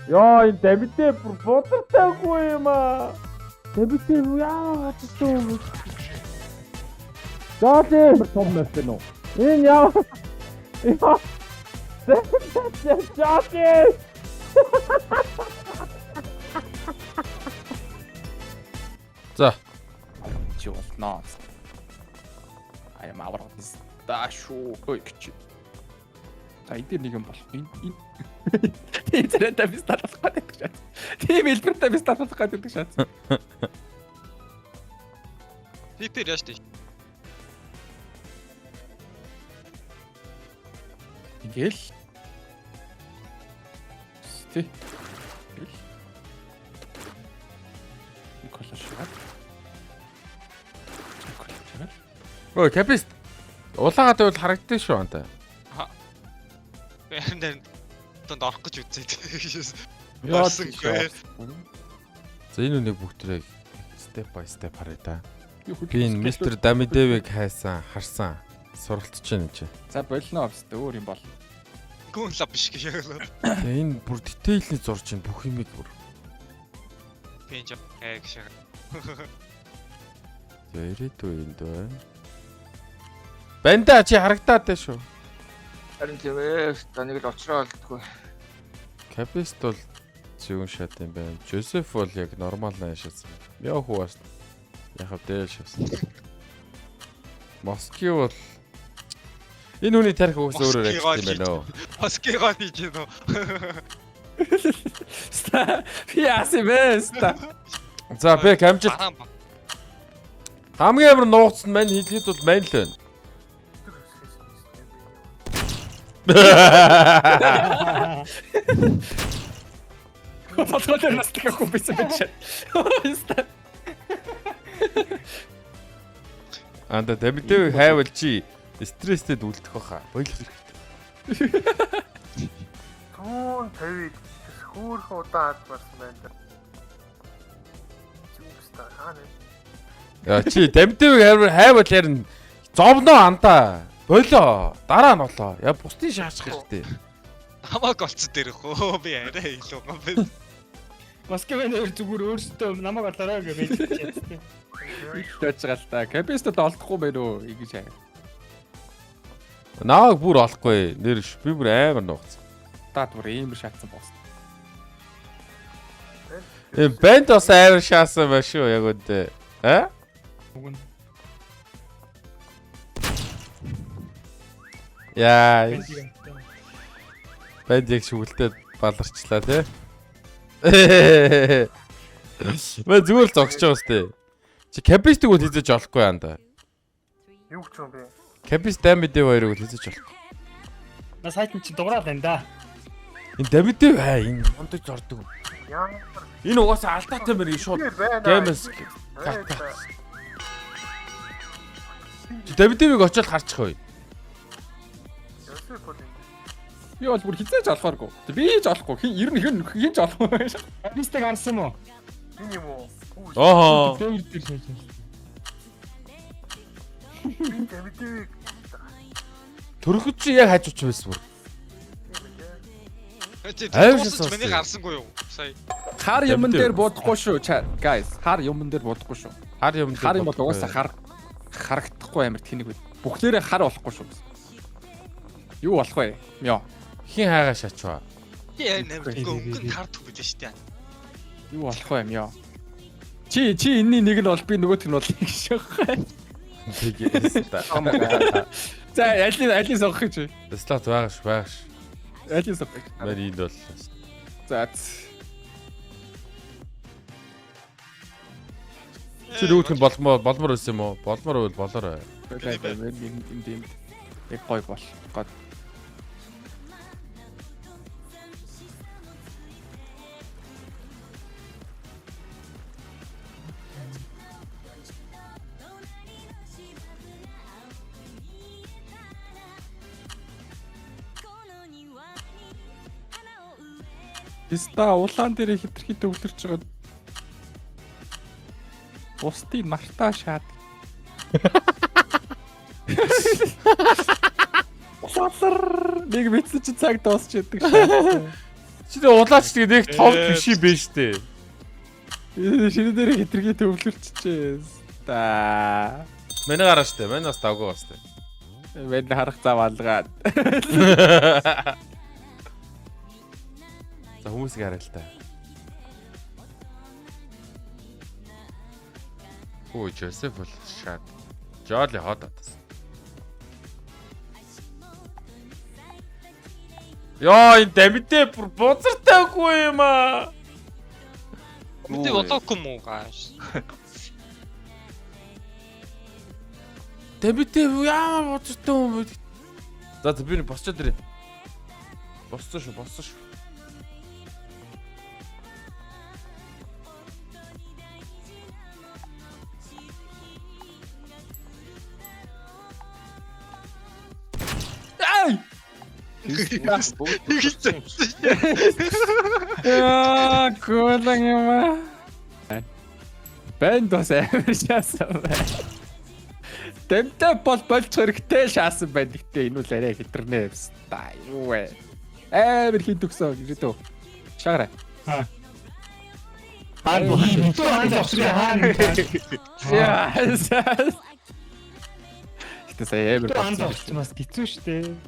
Яа, энэ Давидээ бүр бодортайгүй юм аа. Давидээ яа очсон. Жаади том мэт нөө. Энэ яа. Яа. Жаади. За. Чи болно. I am our station. Ой гэж. За энэ нэг юм бол энэ тийм зэрэгтэй би статус гадаг гэж. Тийм хэлбэртэй би статус гадаг гэж. Хипер яаш тий. Ингээл. Сти. Николашаад. Ой, капист. Улаагаад байвал харагддаг шүү антаа. Харин танд орох гэж үзээд. Яа. За За энэ үнийг бүгдээ step by step харъя да. Би энэ мистер Дамидевиг хайсан, харсан. Суралцж байна чи. За болно авс тэ өөр юм бол. гүн лав биш гэж яагаад. Тэгээ энэ бүр детейлний зурж байна бүх юмыг бүр. Пенж гэж. Ирээдүй энд байна. Банда чи харагдаад байна шүү. Харин тийм ээ. Таныг л очроо олдгүй. Капист бол зүүн шат юм байна. Жозеф бол яг нормал наашаасан. Яхуу бас яхав дээш шавсан. Моски бол энэ хүний тарих уус өөрөөр ажиллаж юм байна оо. Москигаа хийж гэнэ. Яаси бэста. За бэк амжилт. Хамгийн амар нуугдсан мань хэлээд бол мань л байна. Фотограф нас така купиться бич. Анда Дамидевиг хайвал чи стресстэй үлдэх баха. Боёлох хэрэгтэй. Түүн тавид хөөхөн удаа адмарсан байна. Зүгстаа хаана. Яа чи Дамидевиг хайвал ярин зовноо анда. Болоо. Дараа нь болоо. Я бусдын шаарчих хэрэгтэй. Хамааг олцсон дээрх хөө би арай илүү гам бэ. Москвын өөр зүгээр өөрсдөө намайг олоорой гэж хэлчихсэн. Төөж байгаа л та. Капистод олдохгүй байх уу гэж аа. Нааг бүр олохгүй. Нэр би бүр амар нуугцсан. Та бүр ийм шаацсан боос. Бэнд бас амар шаасан ба шүү яг үндэ. А? Яа. Бэнд яг шүглдээд баларчлаа тий. Мэ зүгээр л зогсож байгаа сте. Чи капистиг үл хийж олохгүй анда. Юу ч юм бэ? Капист Дамидев хоёрыг үл хийж олохгүй. На сайт нь чи дуурал байна да. Энэ Дамидев хаа энэ мундаг зордог. Ямар Энэ угаасаа алдаатай мэр шууд геймс. Чи Дамидевиг очиод харчих бай. Би бол бүр хизээж олохооргүй. Би ч олохгүй. Ер нь хин ч олохгүй. Капистыг харсан уу? тийм юм уу? Оо. Дээр дээр шийдэж. Би Давидыг Төрөхөд чи яг хайж уч байсан бүр. Айл миний гарсангүй юу? Сая. Хар юмн дээр бодохгүй шүү. Guys, хар юмн дээр бодохгүй шүү. Хар юм Хар юм бол угаасаа харагдахгүй амар тэнэг байд. Бүхлээрээ хар болохгүй шүү. Юу болох вэ? Мё. Хин хайгаа шачваа. Яа нэмэр гүн тардах гэж штэ. Юу болох вэ? Мё. Чи энэний нэг нь бол би нөгөөх нь бол гэж шахах. Тэгээс та. За алийг сонгох гэж. Слот байгаш. Алийг сонгох. Мань энд бол. За. Чи нөгөөх нь болмор байсан юм уу? Болмор байвал болоорой. Энд яг гой бол. Гол. Биста улаан дээр хитрхи төвлөрч байгаа. Бусдын мартаа шаад. Улаалар нэг мэдсэн чи цаг дуусч яддаг шээ. Чи улаач тэгээ нэг том биш юм бэ штэ. Шинэ дээр хитрхи төвлөрчихээ. Та. Манай гараа штэ. Манай бас давгүй бас штэ. Бид харах зав алгаад. За хүмүүсийг хараа л та. Өө Жосеф бол шат. Жоли ходоод. Яа энэ дамитэ бүр бузартаагүй юм аа. Мэдээ одоогүй муу gaаш. Дамитэ яа бузартаа юм бэ? За би босчод ирээ. Боссон шүү. Яа, гүлэн юм аа. Бэнд бас амар шаасан байна. Тэмтэй бол болж хэрэгтэй шаасан байна. Гэтэ энэ үл арай хитрнэ юмста. Юу вэ? Амар хин төгсөө ирээдөө. Шаарай. Яа. Гэтэ сая амар Бас хэцүү штэ.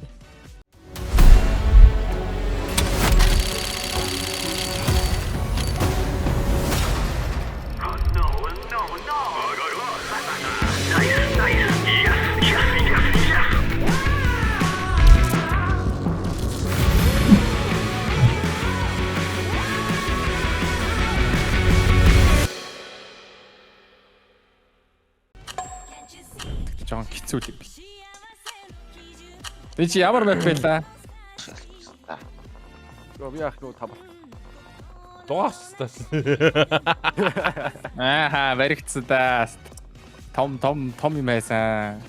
Жон хэцүү юм би. Тэ чи ямар мap байла? Гоо би ах нуу табар. Дуустас. Ааха, баригдсдаа. Том юм байсан.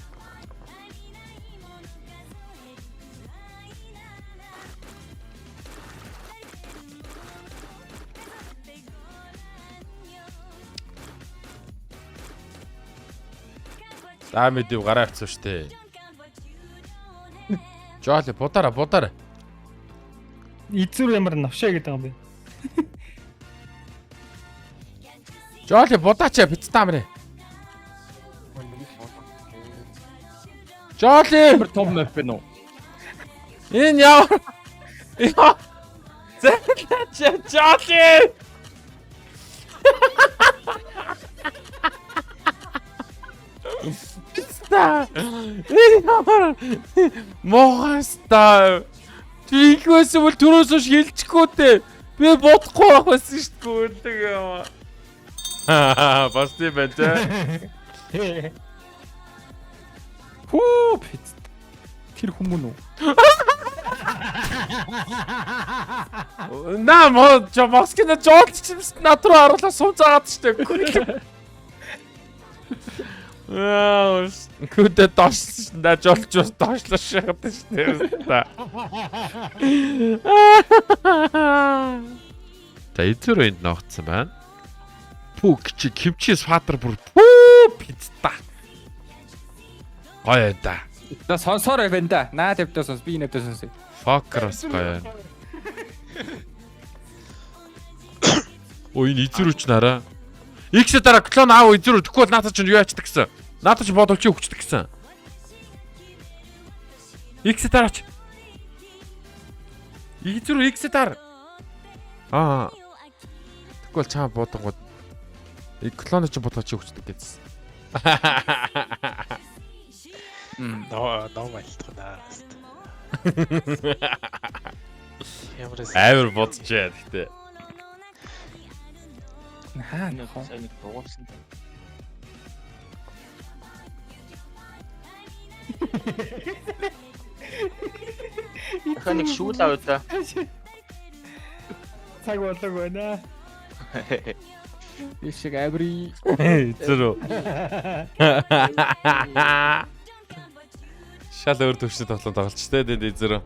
Дамид юу гараа авчихсан штэ. Жоли будаараа. Эзүр ямар навшаа гэдэг юм бэ? Жоли будаачаа бицтаамрэ. Жоли Амар том map бэ нөө. энэ яа. Зэ Жоли. Ста. Могаста. Тийхээс бол түрөөс ш хэлчихгүй дээ. Би бодохгүй байх байсан шүү дээ үлдэг юм. Бас тийм байна те. Хүү пит. Тэр хүмүүн үү? Наа чо москина жолч над руу харуулаа сум заагаад штэ. Аа, күдэ доош на жолч ус доошлоо шахаад штэ. За эзэр энд ногцсон байна. Пүк чи кимчис фатер бүр пүү пицта. Гоё да. Да сонсоор байна да. Наа тавьдаа сонс би нэвдээ сонсъё. Фокрос гоё. Ой, энэ эзэр үч нараа. X дараа клон аав эзэр үтгэхгүй бол наатаа ч юу ячдаг гэсэн. Наатаа ч бодолч өгчдөг гэсэн. X дараач. Эзэр X дараа. Тэгвэл бол чам бодонгууд клон ч бодолч өгчдөг гэсэн. Ноо байлтгана. Амар бодчихээ гэхдээ. Хаа нэг сайн нэг дуурсан. Ахаа нэг шүүл авъя да. Цаг болог байна. Ишиг аври. Эзэр. Шал өөр төвшөнд тоглоом тоглож штэ дээ эзэр.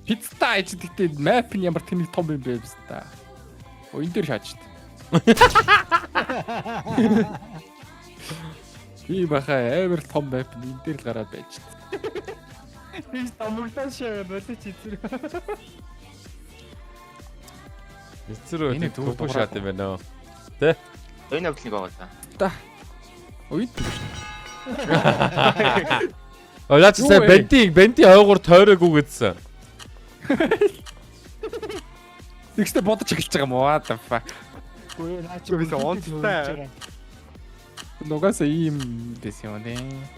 Пицта ич гэдэг map нь ямар тэнийг том юм бэ та. Оо энэ дээр шааж штт. Ийм бахаа амар том байп энэ дээр л гараад байж. Би тамуглаа шээ болооч эзэр. Эцрүү Энэ төв төв шат юм байна. Энэ өглийг байгаа да. Ой. Олаач сая бенти ойгоор тойроогүй гэдсэн. Тэгстэй бодож эхэлж байгаа юм уу? What the fuck. Үгүй наа чи Үгүй, би онцтой. Нугасаа ийм дэс юм дээ.